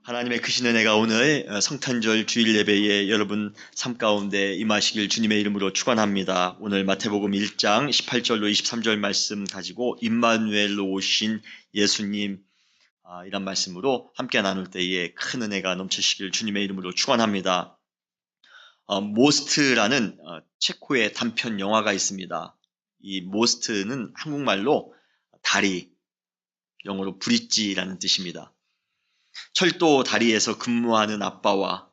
하나님의 크신 은혜가 오늘 성탄절 주일 예배에 여러분 삶 가운데 임하시길 주님의 이름으로 축원합니다. 오늘 마태복음 1장 18절로 23절 말씀 가지고 임마누엘로 오신 예수님 이란 말씀으로 함께 나눌 때에 큰 은혜가 넘치시길 주님의 이름으로 축원합니다. 모스트라는 체코의 단편 영화가 있습니다. 이 모스트는 한국말로 다리, 영어로 브릿지라는 뜻입니다. 철도 다리에서 근무하는 아빠와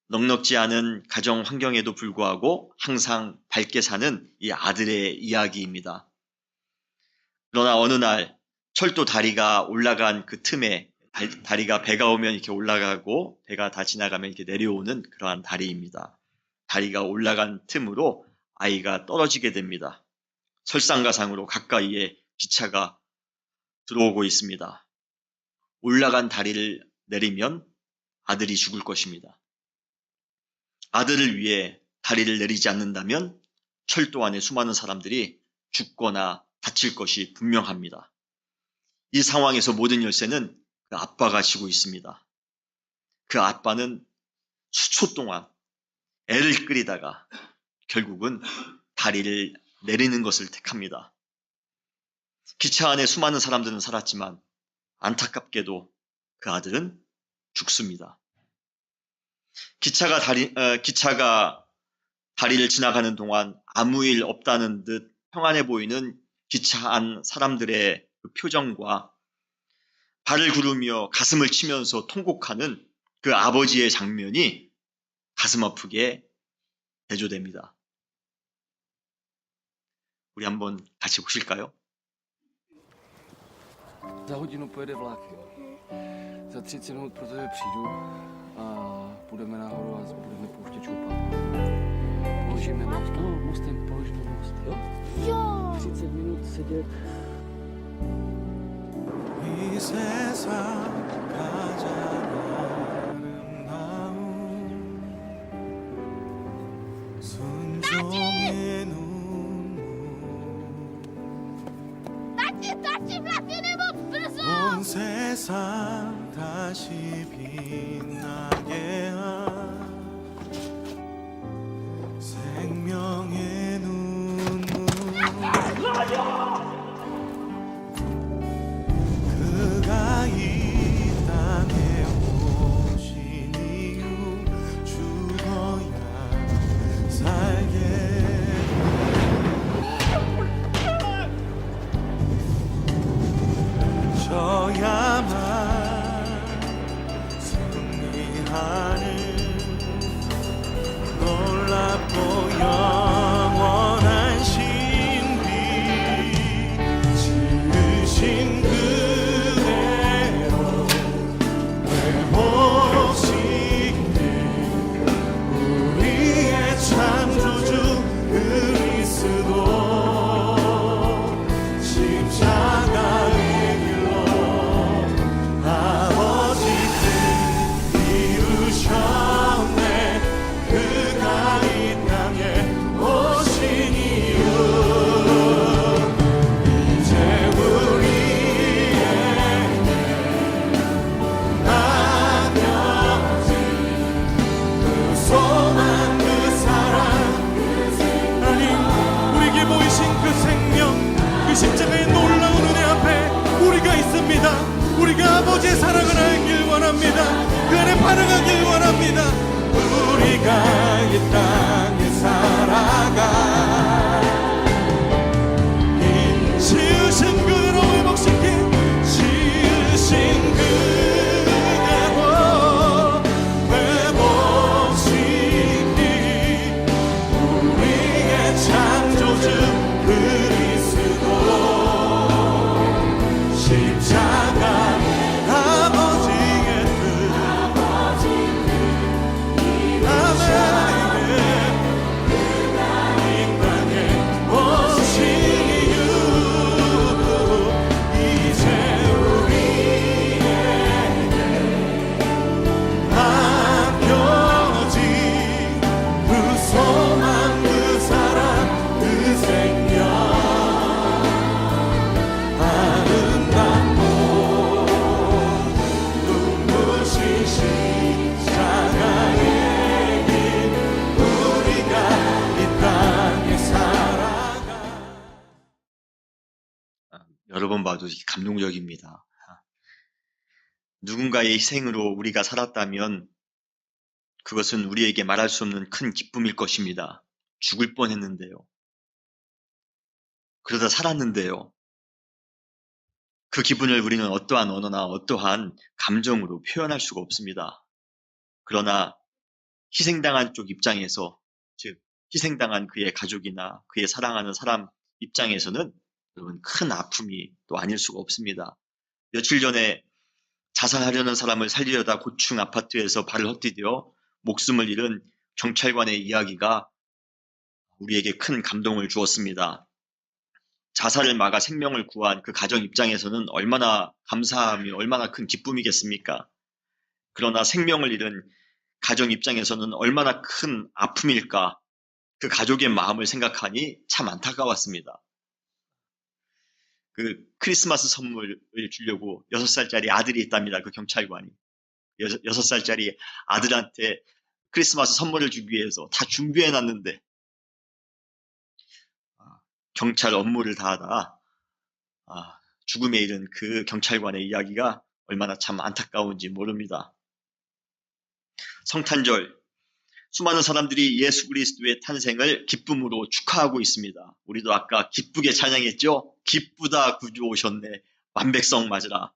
넉넉지 않은 가정 환경에도 불구하고 항상 밝게 사는 이 아들의 이야기입니다. 그러나 어느 날 철도 다리가 올라간 그 틈에 다리가 배가 오면 이렇게 올라가고 배가 다 지나가면 이렇게 내려오는 그러한 다리입니다. 다리가 올라간 틈으로 아이가 떨어지게 됩니다. 설상가상으로 가까이에 기차가 들어오고 있습니다. 올라간 다리를 내리면 아들이 죽을 것입니다. 아들을 위해 다리를 내리지 않는다면 철도 안에 수많은 사람들이 죽거나 다칠 것이 분명합니다. 이 상황에서 모든 열쇠는 그 아빠가 지고 있습니다. 그 아빠는 수초 동안 애를 끓이다가 결국은 다리를 내리는 것을 택합니다. 기차 안에 수많은 사람들은 살았지만 안타깝게도 그 아들은 죽습니다. 기차가 다리를 지나가는 동안 아무 일 없다는 듯 평안해 보이는 기차 안 사람들의 그 표정과 발을 구르며 가슴을 치면서 통곡하는 그 아버지의 장면이 가슴 아프게 대조됩니다. 우리 한번 같이 보실까요? Za hodinu pojede vlak, jo. Za 30 minut pro tebe přijdu a půjdeme nahoru a budeme pouštět šoupat. Položíme most, no, mostem položíme most, jo? Jo! 30 minut sedět. 이 세상 가장 아름다운 순종의 눈물 온 세상 다시 빛나게 한 생명의 눈물 그가 이 땅에 오신 이유 죽어야 살게 저야만 승리하는 놀랍고 영원한 신비 지으신 그대로 회복시킨 우리의 창조주 그리스도 십자가의 길로 아버지 뜻 이루셨네 그가 이 땅에 오신 이유 이제 우리에게 나뉘어진 그 소망 그 사랑 하나님 우리에게 보이신 그 생명 그 십자가의 놀라운 은혜 앞에 우리가 있습니다. 우리가 아버지의 사랑을 알길 원합니다. 그 안에 반응하길 원합니다. 우리가 이 땅에 살아가 지으신 그대로 회복시킨 지으신 그대로 회복시킨 우리의 창조주 그리스도 십자가 아버지의 뜻 아름답고 누구만 봐도 감동적입니다. 누군가의 희생으로 우리가 살았다면 그것은 우리에게 말할 수 없는 큰 기쁨일 것입니다. 죽을 뻔했는데요. 그러다 살았는데요. 그 기분을 우리는 어떠한 언어나 어떠한 감정으로 표현할 수가 없습니다. 그러나 희생당한 쪽 입장에서, 즉 희생당한 그의 가족이나 그의 사랑하는 사람 입장에서는 여러분 큰 아픔이 또 아닐 수가 없습니다. 며칠 전에 자살하려는 사람을 살리려다 고층 아파트에서 발을 헛디뎌 목숨을 잃은 경찰관의 이야기가 우리에게 큰 감동을 주었습니다. 자살을 막아 생명을 구한 그 가정 입장에서는 얼마나 감사하며 얼마나 큰 기쁨이겠습니까? 그러나 생명을 잃은 가정 입장에서는 얼마나 큰 아픔일까? 그 가족의 마음을 생각하니 참 안타까웠습니다. 그 크리스마스 선물을 주려고 6살짜리 아들이 있답니다. 그 경찰관이. 6살짜리 아들한테 크리스마스 선물을 주기 위해서 다 준비해놨는데 경찰 업무를 다하다가 죽음에 이른 그 경찰관의 이야기가 얼마나 참 안타까운지 모릅니다. 성탄절, 수많은 사람들이 예수 그리스도의 탄생을 기쁨으로 축하하고 있습니다. 우리도 아까 기쁘게 찬양했죠? 기쁘다 구주 오셨네. 만백성 맞으라.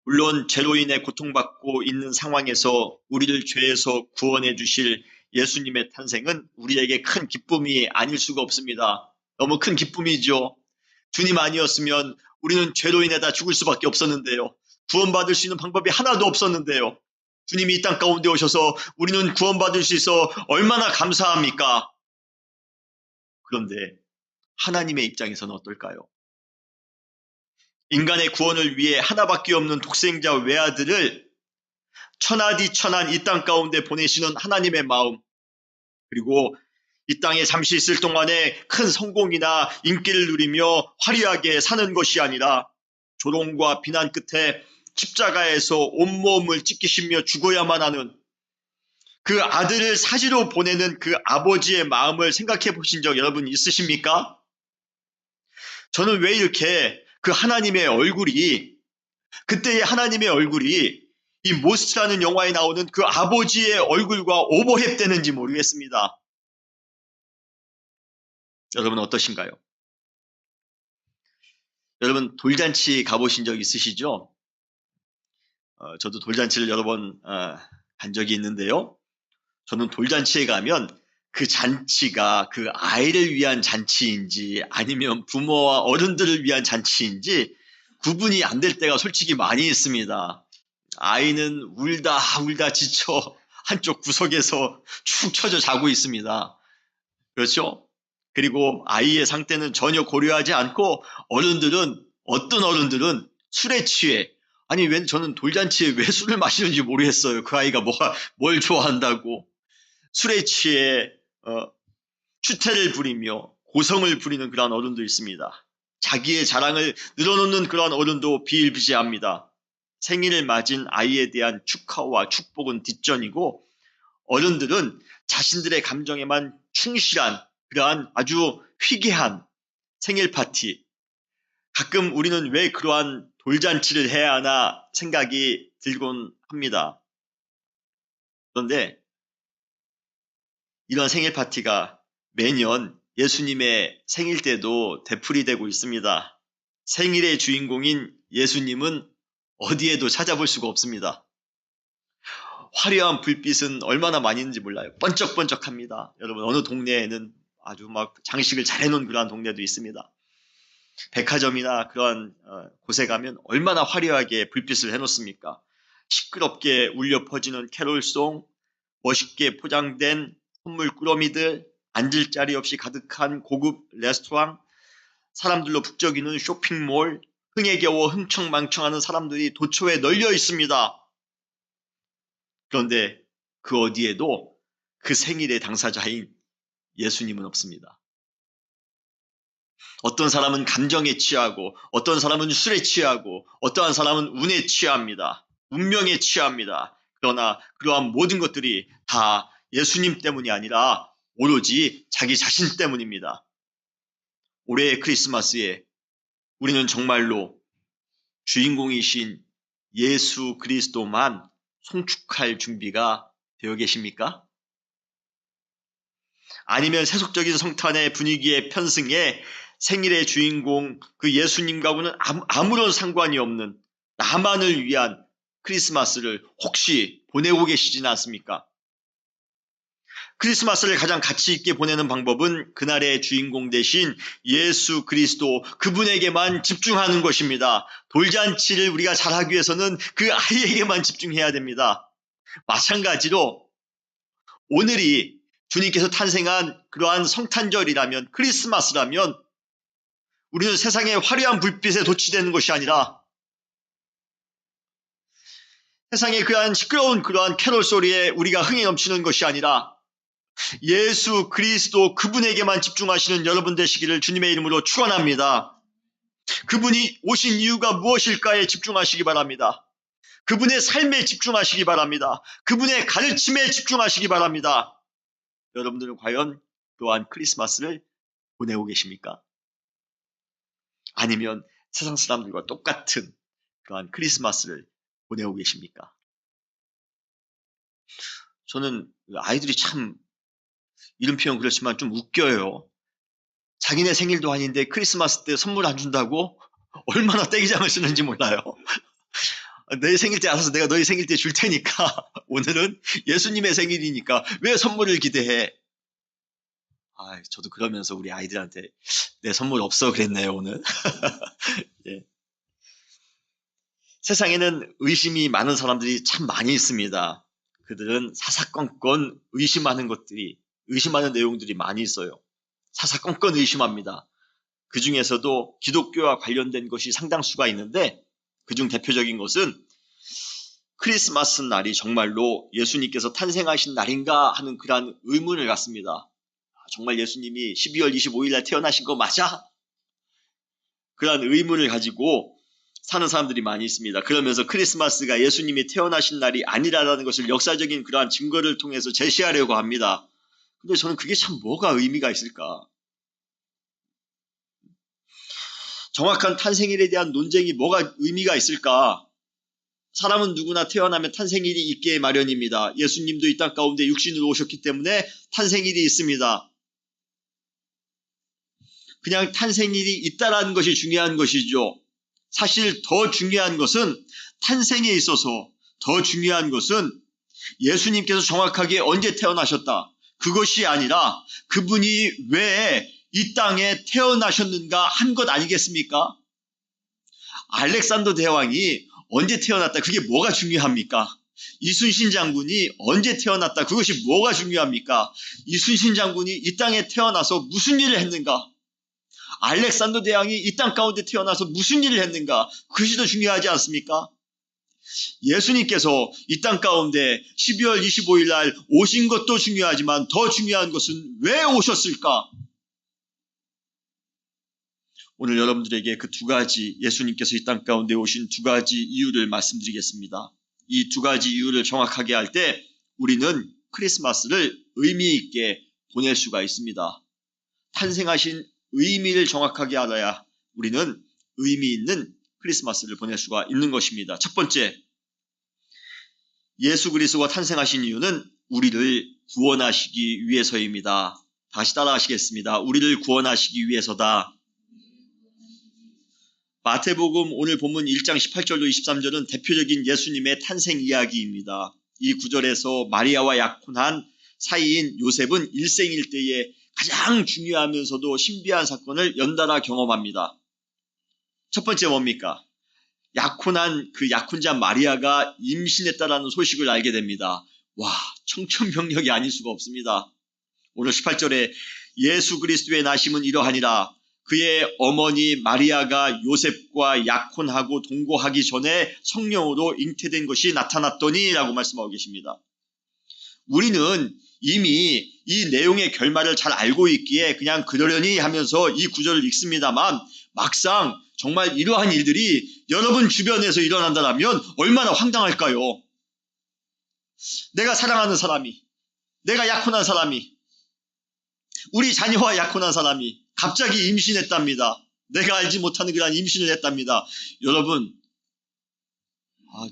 물론 죄로 인해 고통받고 있는 상황에서 우리를 죄에서 구원해 주실 예수님의 탄생은 우리에게 큰 기쁨이 아닐 수가 없습니다. 너무 큰 기쁨이죠. 주님 아니었으면 우리는 죄로 인해 다 죽을 수밖에 없었는데요. 구원받을 수 있는 방법이 하나도 없었는데요. 주님이 이 땅 가운데 오셔서 우리는 구원받을 수 있어 얼마나 감사합니까? 그런데 하나님의 입장에서는 어떨까요? 인간의 구원을 위해 하나밖에 없는 독생자 외아들을 천하디천한 이 땅 가운데 보내시는 하나님의 마음, 그리고 이 땅에 잠시 있을 동안에 큰 성공이나 인기를 누리며 화려하게 사는 것이 아니라 조롱과 비난 끝에 십자가에서 온몸을 찢기시며 죽어야만 하는 그 아들을 사지로 보내는 그 아버지의 마음을 생각해 보신 적 여러분 있으십니까? 저는 왜 이렇게 그 하나님의 얼굴이, 그때의 하나님의 얼굴이 이 모스트라는 영화에 나오는 그 아버지의 얼굴과 오버랩되는지 모르겠습니다. 여러분 어떠신가요? 여러분 돌잔치 가보신 적 있으시죠? 저도 돌잔치를 여러 번 간 적이 있는데요. 저는 돌잔치에 가면 그 잔치가 그 아이를 위한 잔치인지 아니면 부모와 어른들을 위한 잔치인지 구분이 안 될 때가 솔직히 많이 있습니다. 아이는 울다 지쳐 한쪽 구석에서 축 처져 자고 있습니다. 그렇죠? 그리고 아이의 상태는 전혀 고려하지 않고 어떤 어른들은 술에 취해, 아니 왜 저는 돌잔치에 왜 술을 마시는지 모르겠어요. 그 아이가 뭘 좋아한다고. 술에 취해 추태를 부리며 고성을 부리는 그러한 어른도 있습니다. 자기의 자랑을 늘어놓는 그러한 어른도 비일비재합니다. 생일을 맞은 아이에 대한 축하와 축복은 뒷전이고 어른들은 자신들의 감정에만 충실한 그러한 아주 희귀한 생일 파티, 가끔 우리는 왜 그러한 돌잔치를 해야 하나 생각이 들곤 합니다. 그런데 이런 생일 파티가 매년 예수님의 생일 때도 되풀이되고 있습니다. 생일의 주인공인 예수님은 어디에도 찾아볼 수가 없습니다. 화려한 불빛은 얼마나 많이 있는지 몰라요. 번쩍번쩍합니다. 여러분 어느 동네에는 아주 막 장식을 잘 해놓은 그러한 동네도 있습니다. 백화점이나 그러한 곳에 가면 얼마나 화려하게 불빛을 해놓습니까? 시끄럽게 울려 퍼지는 캐롤송, 멋있게 포장된 선물 꾸러미들, 앉을 자리 없이 가득한 고급 레스토랑, 사람들로 북적이는 쇼핑몰, 흥에 겨워 흥청망청하는 사람들이 도처에 널려 있습니다. 그런데 그 어디에도 그 생일의 당사자인 예수님은 없습니다. 어떤 사람은 감정에 취하고 어떤 사람은 술에 취하고 어떠한 사람은 운에 취합니다. 운명에 취합니다. 그러나 그러한 모든 것들이 다 예수님 때문이 아니라 오로지 자기 자신 때문입니다. 올해의 크리스마스에 우리는 정말로 주인공이신 예수 그리스도만 송축할 준비가 되어 계십니까? 아니면 세속적인 성탄의 분위기에 편승해 생일의 주인공 그 예수님과는 아무런 상관이 없는 나만을 위한 크리스마스를 혹시 보내고 계시지는 않습니까? 크리스마스를 가장 가치 있게 보내는 방법은 그날의 주인공 대신 예수 그리스도 그분에게만 집중하는 것입니다. 돌잔치를 우리가 잘하기 위해서는 그 아이에게만 집중해야 됩니다. 마찬가지로 오늘이 주님께서 탄생한 그러한 성탄절이라면, 크리스마스라면 우리는 세상의 화려한 불빛에 도취되는 것이 아니라 세상의 그러한 시끄러운 그러한 캐롤 소리에 우리가 흥이 넘치는 것이 아니라 예수 그리스도 그분에게만 집중하시는 여러분 되시기를 주님의 이름으로 축원합니다. 그분이 오신 이유가 무엇일까에 집중하시기 바랍니다. 그분의 삶에 집중하시기 바랍니다. 그분의 가르침에 집중하시기 바랍니다. 여러분들은 과연 또한 크리스마스를 보내고 계십니까? 아니면 세상 사람들과 똑같은 그러한 크리스마스를 보내고 계십니까? 저는 아이들이 참 이런 표현 그렇지만 좀 웃겨요. 자기네 생일도 아닌데 크리스마스 때 선물 안 준다고 얼마나 떼기장을 쓰는지 몰라요. 내 생일 때 알아서 내가 너희 생일 때 줄 테니까 오늘은 예수님의 생일이니까 왜 선물을 기대해? 저도 그러면서 우리 아이들한테 내 선물 없어 그랬네요 오늘. 예. 세상에는 의심이 많은 사람들이 참 많이 있습니다. 그들은 사사건건 의심하는 내용들이 많이 있어요. 사사건건 의심합니다. 그 중에서도 기독교와 관련된 것이 상당수가 있는데 그중 대표적인 것은 크리스마스 날이 정말로 예수님께서 탄생하신 날인가 하는 그러한 의문을 갖습니다. 정말 예수님이 12월 25일 날 태어나신 거 맞아? 그러한 의문을 가지고 사는 사람들이 많이 있습니다. 그러면서 크리스마스가 예수님이 태어나신 날이 아니라는 것을 역사적인 그러한 증거를 통해서 제시하려고 합니다. 근데 저는 그게 참 뭐가 의미가 있을까? 정확한 탄생일에 대한 논쟁이 뭐가 의미가 있을까? 사람은 누구나 태어나면 탄생일이 있기에 마련입니다. 예수님도 이 땅 가운데 육신으로 오셨기 때문에 탄생일이 있습니다. 그냥 탄생일이 있다라는 것이 중요한 것이죠. 사실 더 중요한 것은 탄생에 있어서 더 중요한 것은 예수님께서 정확하게 언제 태어나셨다. 그것이 아니라 그분이 왜 이 땅에 태어나셨는가 한 것 아니겠습니까? 알렉산더 대왕이 언제 태어났다. 그게 뭐가 중요합니까? 이순신 장군이 언제 태어났다. 그것이 뭐가 중요합니까? 이순신 장군이 이 땅에 태어나서 무슨 일을 했는가? 알렉산더 대왕이 이 땅 가운데 태어나서 무슨 일을 했는가? 그것이 더 중요하지 않습니까? 예수님께서 이 땅 가운데 12월 25일 날 오신 것도 중요하지만 더 중요한 것은 왜 오셨을까? 오늘 여러분들에게 그 두 가지 예수님께서 이 땅 가운데 오신 두 가지 이유를 말씀드리겠습니다. 이 두 가지 이유를 정확하게 할 때 우리는 크리스마스를 의미 있게 보낼 수가 있습니다. 탄생하신 의미를 정확하게 알아야 우리는 의미 있는 크리스마스를 보낼 수가 있는 것입니다. 첫 번째, 예수 그리스도가 탄생하신 이유는 우리를 구원하시기 위해서입니다. 다시 따라하시겠습니다. 우리를 구원하시기 위해서다. 마태복음 오늘 본문 1장 18절로 23절은 대표적인 예수님의 탄생 이야기입니다. 이 구절에서 마리아와 약혼한 사이인 요셉은 일생일 때에 가장 중요하면서도 신비한 사건을 연달아 경험합니다. 첫 번째 뭡니까? 약혼한 그 약혼자 마리아가 임신했다라는 소식을 알게 됩니다. 와, 청천벽력이 아닐 수가 없습니다. 오늘 18절에 예수 그리스도의 나심은 이러하니라. 그의 어머니 마리아가 요셉과 약혼하고 동거하기 전에 성령으로 잉태된 것이 나타났더니 라고 말씀하고 계십니다. 우리는 이미 이 내용의 결말을 잘 알고 있기에 그냥 그러려니 하면서 이 구절을 읽습니다만 막상 정말 이러한 일들이 여러분 주변에서 일어난다면 얼마나 황당할까요? 내가 사랑하는 사람이, 내가 약혼한 사람이, 우리 자녀와 약혼한 사람이 갑자기 임신했답니다. 내가 알지 못하는 그런 임신을 했답니다. 여러분,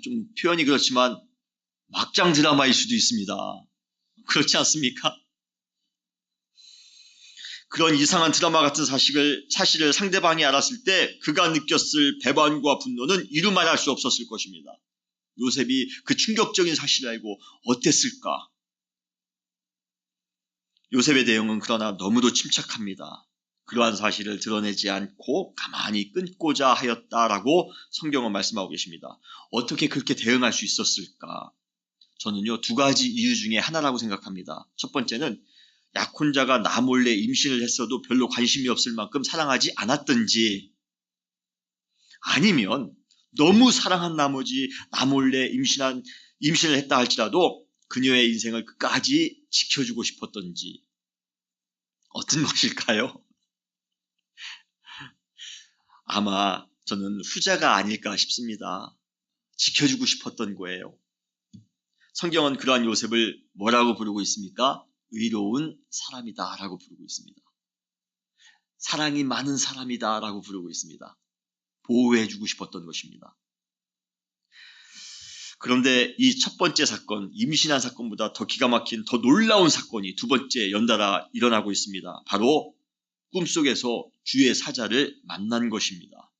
좀 표현이 그렇지만 막장 드라마일 수도 있습니다. 그렇지 않습니까? 그런 이상한 드라마 같은 사실을 상대방이 알았을 때 그가 느꼈을 배반과 분노는 이루 말할 수 없었을 것입니다. 요셉이 그 충격적인 사실을 알고 어땠을까? 요셉의 대응은 그러나 너무도 침착합니다. 그러한 사실을 드러내지 않고 가만히 끊고자 하였다라고 성경은 말씀하고 계십니다. 어떻게 그렇게 대응할 수 있었을까? 저는요, 두 가지 이유 중에 하나라고 생각합니다. 첫 번째는 약혼자가 나 몰래 임신을 했어도 별로 관심이 없을 만큼 사랑하지 않았든지, 아니면 너무 사랑한 나머지 나 몰래 임신을 했다 할지라도 그녀의 인생을 끝까지 지켜주고 싶었던지, 어떤 것일까요? 아마 저는 후자가 아닐까 싶습니다. 지켜주고 싶었던 거예요. 성경은 그러한 요셉을 뭐라고 부르고 있습니까? 의로운 사람이다 라고 부르고 있습니다. 사랑이 많은 사람이다 라고 부르고 있습니다. 보호해주고 싶었던 것입니다. 그런데 이 첫 번째 사건, 임신한 사건보다 더 기가 막힌, 더 놀라운 사건이 두 번째 연달아 일어나고 있습니다. 바로 꿈속에서 주의 사자를 만난 것입니다.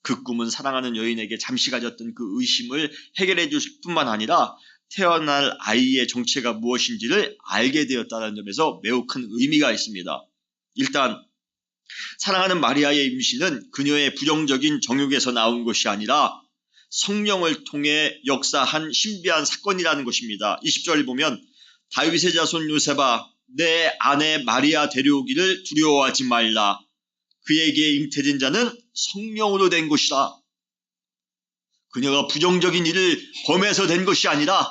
그 꿈은 사랑하는 여인에게 잠시 가졌던 그 의심을 해결해 줄 뿐만 아니라 태어날 아이의 정체가 무엇인지를 알게 되었다는 점에서 매우 큰 의미가 있습니다. 일단 사랑하는 마리아의 임신은 그녀의 부정적인 정욕에서 나온 것이 아니라 성령을 통해 역사한 신비한 사건이라는 것입니다. 20절을 보면 다윗의 자손 요셉아, 내 아내 마리아 데려오기를 두려워하지 말라. 그에게 잉태된 자는 성령으로 된 것이라. 그녀가 부정적인 일을 범해서 된 것이 아니라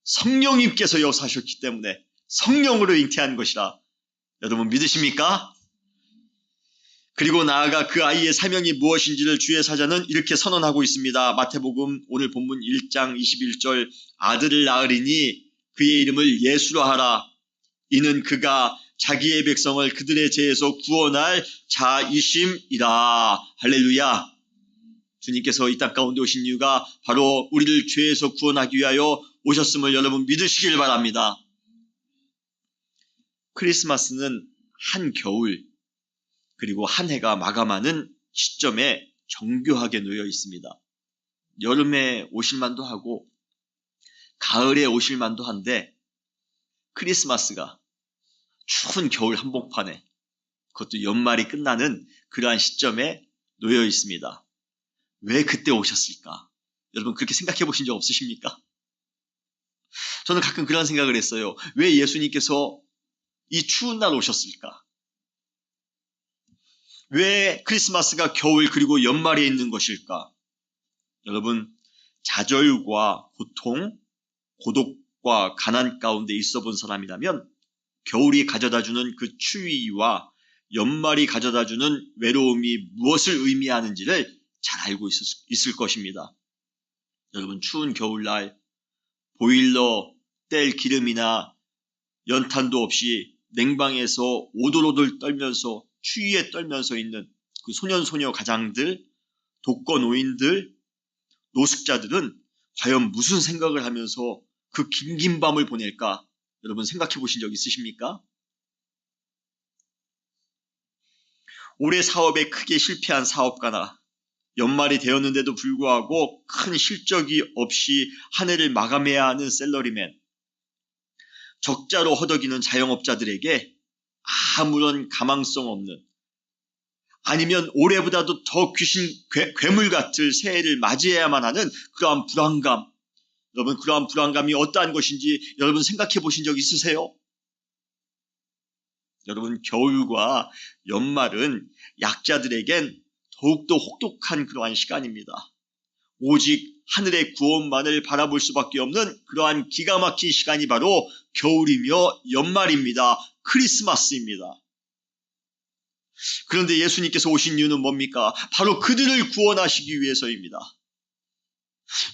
성령님께서 역사하셨기 때문에 성령으로 잉태한 것이라. 여러분 믿으십니까? 그리고 나아가 그 아이의 사명이 무엇인지를 주의 사자는 이렇게 선언하고 있습니다. 마태복음 오늘 본문 1장 21절, 아들을 낳으리니 그의 이름을 예수로 하라. 이는 그가 자기의 백성을 그들의 죄에서 구원할 자이심이라. 할렐루야. 주님께서 이 땅 가운데 오신 이유가 바로 우리를 죄에서 구원하기 위하여 오셨음을 여러분 믿으시길 바랍니다. 크리스마스는 한 겨울 그리고 한 해가 마감하는 시점에 정교하게 놓여 있습니다. 여름에 오실만도 하고 가을에 오실만도 한데 크리스마스가 추운 겨울 한복판에, 그것도 연말이 끝나는 그러한 시점에 놓여 있습니다. 왜 그때 오셨을까? 여러분 그렇게 생각해 보신 적 없으십니까? 저는 가끔 그런 생각을 했어요. 왜 예수님께서 이 추운 날 오셨을까? 왜 크리스마스가 겨울 그리고 연말에 있는 것일까? 여러분, 좌절과 고통, 고독과 가난 가운데 있어 본 사람이라면 겨울이 가져다주는 그 추위와 연말이 가져다주는 외로움이 무엇을 의미하는지를 잘 알고 있을 것입니다. 여러분, 추운 겨울날 보일러 뗄 기름이나 연탄도 없이 냉방에서 오돌오돌 떨면서 추위에 떨면서 있는 그 소년소녀 가장들, 독거노인들, 노숙자들은 과연 무슨 생각을 하면서 그 긴 밤을 보낼까? 여러분 생각해 보신 적 있으십니까? 올해 사업에 크게 실패한 사업가나 연말이 되었는데도 불구하고 큰 실적이 없이 한 해를 마감해야 하는 샐러리맨, 적자로 허덕이는 자영업자들에게 아무런 가망성 없는, 아니면 올해보다도 더 괴물 같을 새해를 맞이해야만 하는 그러한 불안감, 여러분 그러한 불안감이 어떠한 것인지 여러분 생각해 보신 적 있으세요? 여러분 겨울과 연말은 약자들에겐 더욱더 혹독한 그러한 시간입니다. 오직 하늘의 구원만을 바라볼 수밖에 없는 그러한 기가 막힌 시간이 바로 겨울이며 연말입니다. 크리스마스입니다. 그런데 예수님께서 오신 이유는 뭡니까? 바로 그들을 구원하시기 위해서입니다.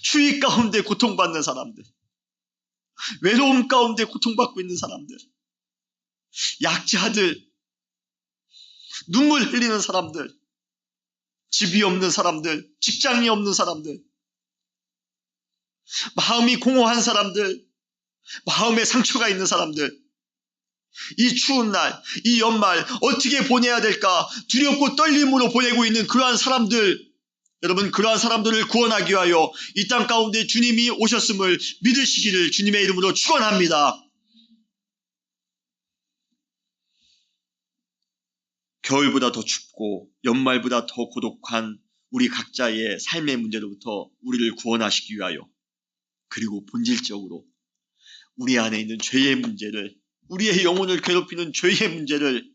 추위 가운데 고통받는 사람들, 외로움 가운데 고통받고 있는 사람들, 약자들, 눈물 흘리는 사람들, 집이 없는 사람들, 직장이 없는 사람들, 마음이 공허한 사람들, 마음에 상처가 있는 사람들, 이 추운 날, 이 연말 어떻게 보내야 될까 두렵고 떨림으로 보내고 있는 그러한 사람들, 여러분 그러한 사람들을 구원하기 위하여 이 땅 가운데 주님이 오셨음을 믿으시기를 주님의 이름으로 축원합니다. 겨울보다 더 춥고 연말보다 더 고독한 우리 각자의 삶의 문제로부터 우리를 구원하시기 위하여, 그리고 본질적으로 우리 안에 있는 죄의 문제를, 우리의 영혼을 괴롭히는 죄의 문제를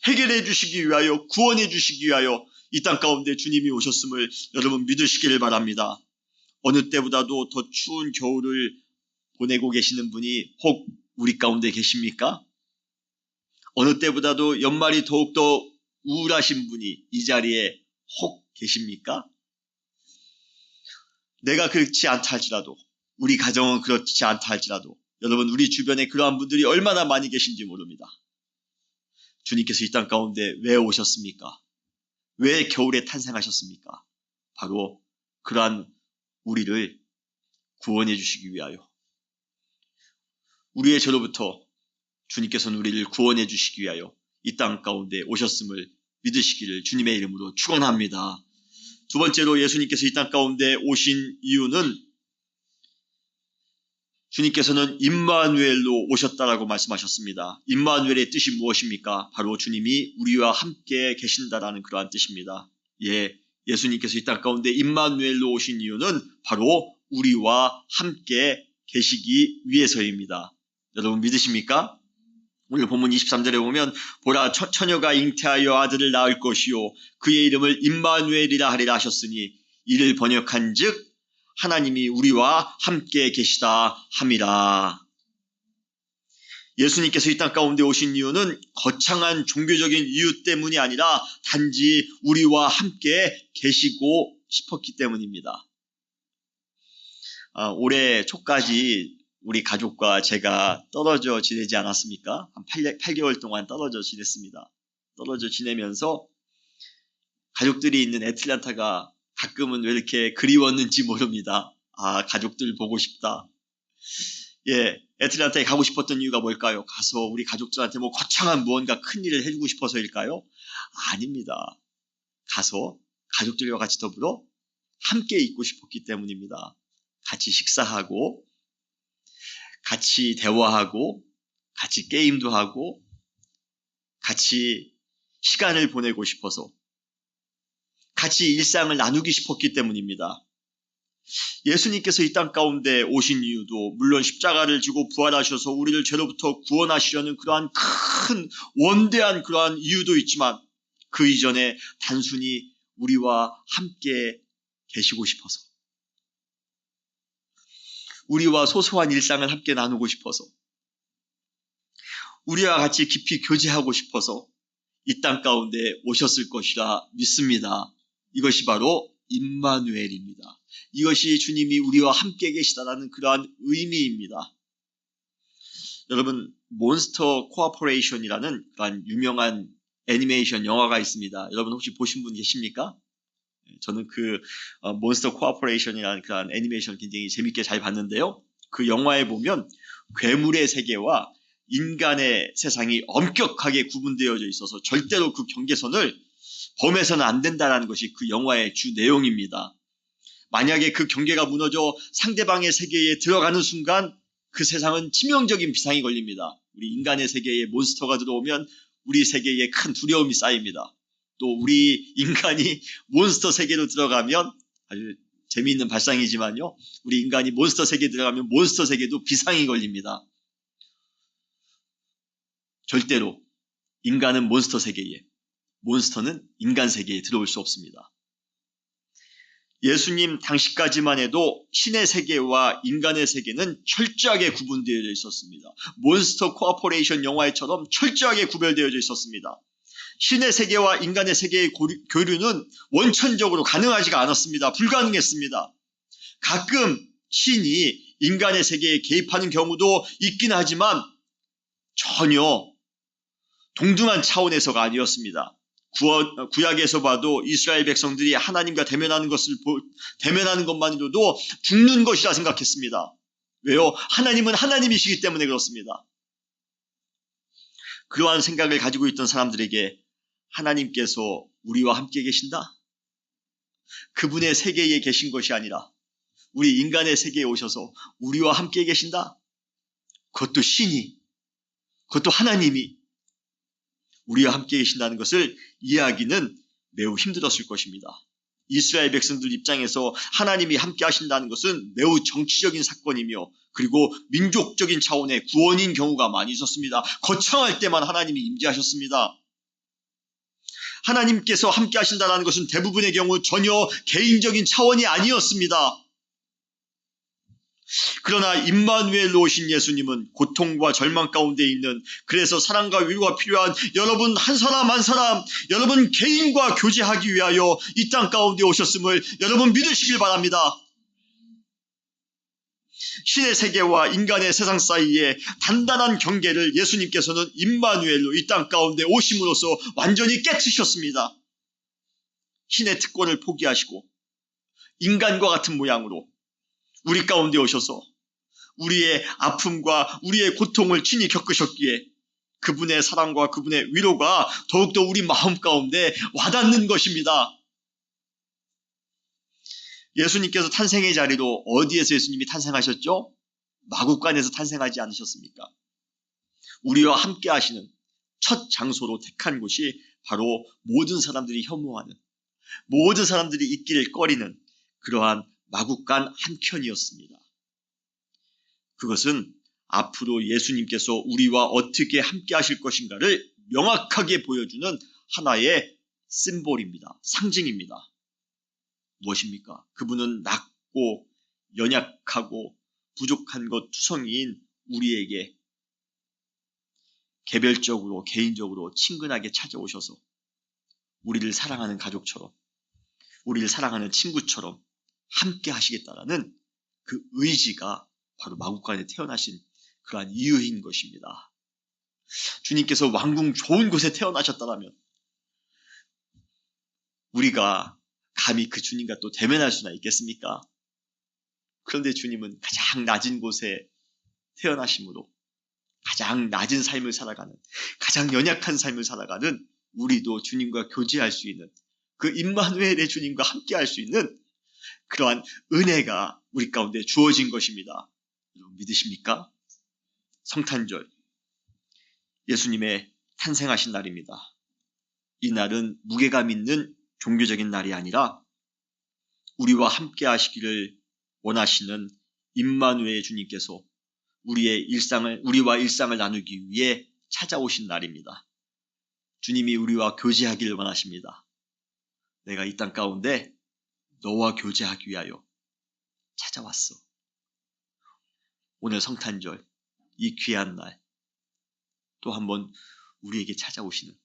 해결해 주시기 위하여, 구원해 주시기 위하여 이 땅 가운데 주님이 오셨음을 여러분 믿으시기를 바랍니다. 어느 때보다도 더 추운 겨울을 보내고 계시는 분이 혹 우리 가운데 계십니까? 어느 때보다도 연말이 더욱더 우울하신 분이 이 자리에 혹 계십니까? 내가 그렇지 않다 할지라도, 우리 가정은 그렇지 않다 할지라도 여러분 우리 주변에 그러한 분들이 얼마나 많이 계신지 모릅니다. 주님께서 이 땅 가운데 왜 오셨습니까? 왜 겨울에 탄생하셨습니까? 바로 그러한 우리를 구원해 주시기 위하여, 우리의 죄로부터 주님께서는 우리를 구원해 주시기 위하여 이 땅 가운데 오셨음을 믿으시기를 주님의 이름으로 축원합니다. 두 번째로 예수님께서 이 땅 가운데 오신 이유는 주님께서는 임마누엘로 오셨다라고 말씀하셨습니다. 임마누엘의 뜻이 무엇입니까? 바로 주님이 우리와 함께 계신다라는 그러한 뜻입니다. 예수님께서 이 땅 가운데 임마누엘로 오신 이유는 바로 우리와 함께 계시기 위해서입니다. 여러분 믿으십니까? 오늘 본문 23절에 보면 보라 처녀가 잉태하여 아들을 낳을 것이요 그의 이름을 임마누엘이라 하리라 하셨으니 이를 번역한즉 하나님이 우리와 함께 계시다 함이라. 예수님께서 이 땅 가운데 오신 이유는 거창한 종교적인 이유 때문이 아니라 단지 우리와 함께 계시고 싶었기 때문입니다. 올해 초까지 우리 가족과 제가 떨어져 지내지 않았습니까? 한 8개월 동안 떨어져 지냈습니다. 떨어져 지내면서 가족들이 있는 애틀랜타가 가끔은 왜 이렇게 그리웠는지 모릅니다. 가족들 보고 싶다. 애틀랜타에 가고 싶었던 이유가 뭘까요? 가서 우리 가족들한테 뭐 거창한 무언가 큰 일을 해주고 싶어서일까요? 아닙니다. 가서 가족들과 같이 더불어 함께 있고 싶었기 때문입니다. 같이 식사하고 같이 대화하고 같이 게임도 하고 같이 시간을 보내고 싶어서 같이 일상을 나누기 싶었기 때문입니다. 예수님께서 이 땅 가운데 오신 이유도 물론 십자가를 지고 부활하셔서 우리를 죄로부터 구원하시려는 그러한 큰 원대한 그러한 이유도 있지만 그 이전에 단순히 우리와 함께 계시고 싶어서, 우리와 소소한 일상을 함께 나누고 싶어서, 우리와 같이 깊이 교제하고 싶어서 이 땅 가운데 오셨을 것이라 믿습니다. 이것이 바로 임마누엘입니다. 이것이 주님이 우리와 함께 계시다라는 그러한 의미입니다. 여러분 몬스터 코어포레이션이라는 그러한 유명한 애니메이션 영화가 있습니다. 여러분 혹시 보신 분 계십니까? 저는 그 몬스터 코어포레이션이라는 그런 애니메이션 굉장히 재밌게 잘 봤는데요. 그 영화에 보면 괴물의 세계와 인간의 세상이 엄격하게 구분되어져 있어서 절대로 그 경계선을 범해서는 안 된다는 것이 그 영화의 주 내용입니다. 만약에 그 경계가 무너져 상대방의 세계에 들어가는 순간 그 세상은 치명적인 비상이 걸립니다. 우리 인간의 세계에 몬스터가 들어오면 우리 세계에 큰 두려움이 쌓입니다. 또 우리 인간이 몬스터 세계로 들어가면 아주 재미있는 발상이지만요. 우리 인간이 몬스터 세계에 들어가면 몬스터 세계도 비상이 걸립니다. 절대로 인간은 몬스터 세계에, 몬스터는 인간 세계에 들어올 수 없습니다. 예수님 당시까지만 해도 신의 세계와 인간의 세계는 철저하게 구분되어져 있었습니다. 몬스터 코어포레이션 영화처럼 철저하게 구별되어져 있었습니다. 신의 세계와 인간의 세계의 교류는 원천적으로 가능하지가 않았습니다. 불가능했습니다. 가끔 신이 인간의 세계에 개입하는 경우도 있긴 하지만 전혀 동등한 차원에서가 아니었습니다. 구약에서 봐도 이스라엘 백성들이 하나님과 대면하는 것만으로도 죽는 것이라 생각했습니다. 왜요? 하나님은 하나님이시기 때문에 그렇습니다. 그러한 생각을 가지고 있던 사람들에게 하나님께서 우리와 함께 계신다? 그분의 세계에 계신 것이 아니라 우리 인간의 세계에 오셔서 우리와 함께 계신다? 그것도 신이, 그것도 하나님이 우리와 함께 계신다는 것을 이해하기는 매우 힘들었을 것입니다. 이스라엘 백성들 입장에서 하나님이 함께 하신다는 것은 매우 정치적인 사건이며 그리고 민족적인 차원의 구원인 경우가 많이 있었습니다. 거창할 때만 하나님이 임재하셨습니다. 하나님께서 함께 하신다는 것은 대부분의 경우 전혀 개인적인 차원이 아니었습니다. 그러나 임마누엘로 오신 예수님은 고통과 절망 가운데 있는, 그래서 사랑과 위로가 필요한 여러분 한 사람 한 사람, 여러분 개인과 교제하기 위하여 이 땅 가운데 오셨음을 여러분 믿으시길 바랍니다. 신의 세계와 인간의 세상 사이에 단단한 경계를 예수님께서는 임마누엘로 이 땅 가운데 오심으로써 완전히 깨트셨습니다. 신의 특권을 포기하시고 인간과 같은 모양으로 우리 가운데 오셔서 우리의 아픔과 우리의 고통을 친히 겪으셨기에 그분의 사랑과 그분의 위로가 더욱더 우리 마음 가운데 와닿는 것입니다. 예수님께서 탄생의 자리로 어디에서 예수님이 탄생하셨죠? 마구간에서 탄생하지 않으셨습니까? 우리와 함께 하시는 첫 장소로 택한 곳이 바로 모든 사람들이 혐오하는, 모든 사람들이 있기를 꺼리는 그러한 마구간 한켠이었습니다. 그것은 앞으로 예수님께서 우리와 어떻게 함께 하실 것인가를 명확하게 보여주는 하나의 심볼입니다. 상징입니다. 무엇입니까? 그분은 낮고 연약하고 부족한 것 투성이인 우리에게 개별적으로 개인적으로 친근하게 찾아오셔서 우리를 사랑하는 가족처럼, 우리를 사랑하는 친구처럼 함께 하시겠다라는 그 의지가 바로 마구간에 태어나신 그러한 이유인 것입니다. 주님께서 왕궁 좋은 곳에 태어나셨다면 우리가 감히 그 주님과 또 대면할 수나 있겠습니까? 그런데 주님은 가장 낮은 곳에 태어나심으로 가장 낮은 삶을 살아가는, 가장 연약한 삶을 살아가는 우리도 주님과 교제할 수 있는, 그 임마누엘의 주님과 함께 할 수 있는 그러한 은혜가 우리 가운데 주어진 것입니다. 여러분 믿으십니까? 성탄절, 예수님의 탄생하신 날입니다. 이 날은 무게감 있는 종교적인 날이 아니라 우리와 함께 하시기를 원하시는 임마누엘 주님께서 우리와 일상을 나누기 위해 찾아오신 날입니다. 주님이 우리와 교제하기를 원하십니다. 내가 이 땅 가운데 너와 교제하기 위하여 찾아왔어. 오늘 성탄절, 이 귀한 날, 또 한번 우리에게 찾아오시는,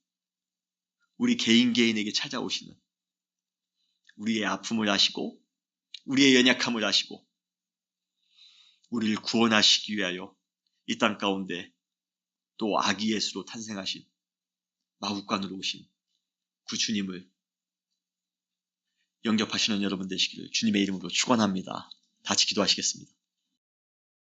우리 개인에게 찾아오시는, 우리의 아픔을 아시고 우리의 연약함을 아시고 우리를 구원하시기 위하여 이 땅 가운데 또 아기 예수로 탄생하신, 마구간으로 오신 그 주님을 영접하시는 여러분 되시기를 주님의 이름으로 축원합니다. 같이 기도하시겠습니다.